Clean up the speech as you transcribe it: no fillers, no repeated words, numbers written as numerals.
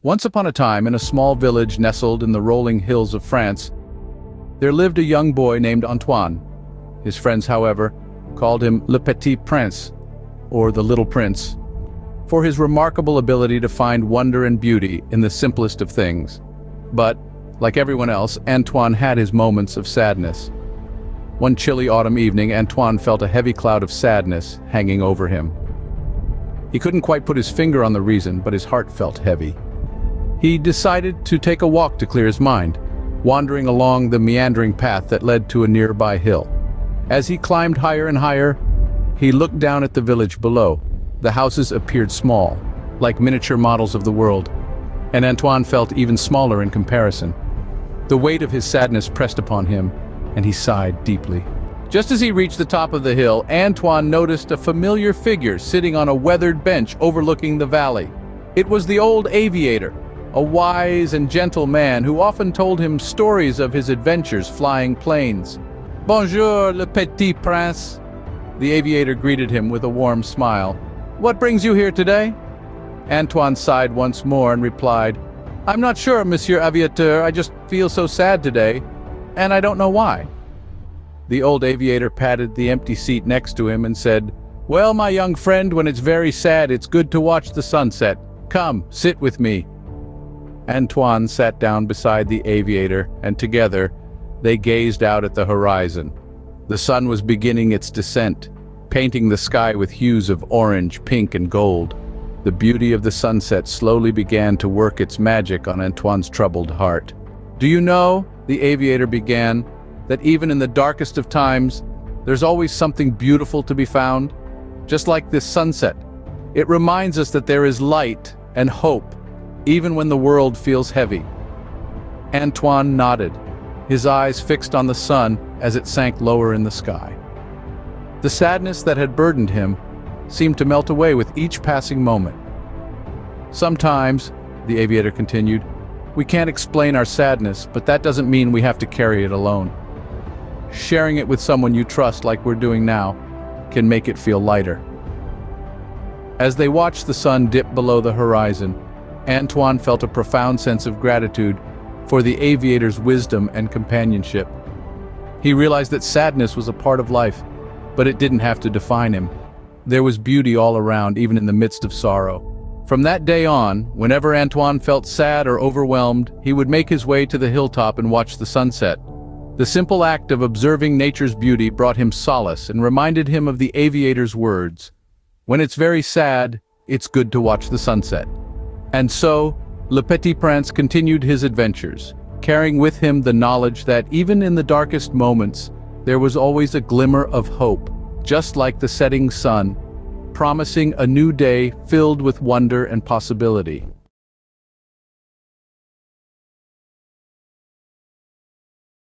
Once upon a time, in a small village nestled in the rolling hills of France, there lived a young boy named Antoine. His friends, however, called him Le Petit Prince, or the Little Prince, for his remarkable ability to find wonder and beauty in the simplest of things. But, like everyone else, Antoine had his moments of sadness. One chilly autumn evening, Antoine felt a heavy cloud of sadness hanging over him. He couldn't quite put his finger on the reason, but his heart felt heavy. He decided to take a walk to clear his mind, wandering along the meandering path that led to a nearby hill. As he climbed higher and higher, he looked down at the village below. The houses appeared small, like miniature models of the world, and Antoine felt even smaller in comparison. The weight of his sadness pressed upon him, and he sighed deeply. Just as he reached the top of the hill, Antoine noticed a familiar figure sitting on a weathered bench overlooking the valley. It was the old aviator, a wise and gentle man who often told him stories of his adventures flying planes. "Bonjour, le petit prince." The aviator greeted him with a warm smile. "What brings you here today?" Antoine sighed once more and replied, "I'm not sure, Monsieur Aviateur, I just feel so sad today, and I don't know why." The old aviator patted the empty seat next to him and said, "Well, my young friend, when it's very sad, it's good to watch the sunset. Come, sit with me." Antoine sat down beside the aviator, and together, they gazed out at the horizon. The sun was beginning its descent, painting the sky with hues of orange, pink, and gold. The beauty of the sunset slowly began to work its magic on Antoine's troubled heart. "Do you know," the aviator began, "that even in the darkest of times, there's always something beautiful to be found? Just like this sunset. It reminds us that there is light and hope, even when the world feels heavy." Antoine nodded, his eyes fixed on the sun as it sank lower in the sky. The sadness that had burdened him seemed to melt away with each passing moment. "Sometimes," the aviator continued, "we can't explain our sadness, but that doesn't mean we have to carry it alone. Sharing it with someone you trust, like we're doing now, can make it feel lighter." As they watched the sun dip below the horizon, Antoine felt a profound sense of gratitude for the aviator's wisdom and companionship. He realized that sadness was a part of life, but it didn't have to define him. There was beauty all around, even in the midst of sorrow. From that day on, whenever Antoine felt sad or overwhelmed, he would make his way to the hilltop and watch the sunset. The simple act of observing nature's beauty brought him solace and reminded him of the aviator's words, "When it's very sad, it's good to watch the sunset." And so, Le Petit Prince continued his adventures, carrying with him the knowledge that even in the darkest moments, there was always a glimmer of hope, just like the setting sun, promising a new day filled with wonder and possibility.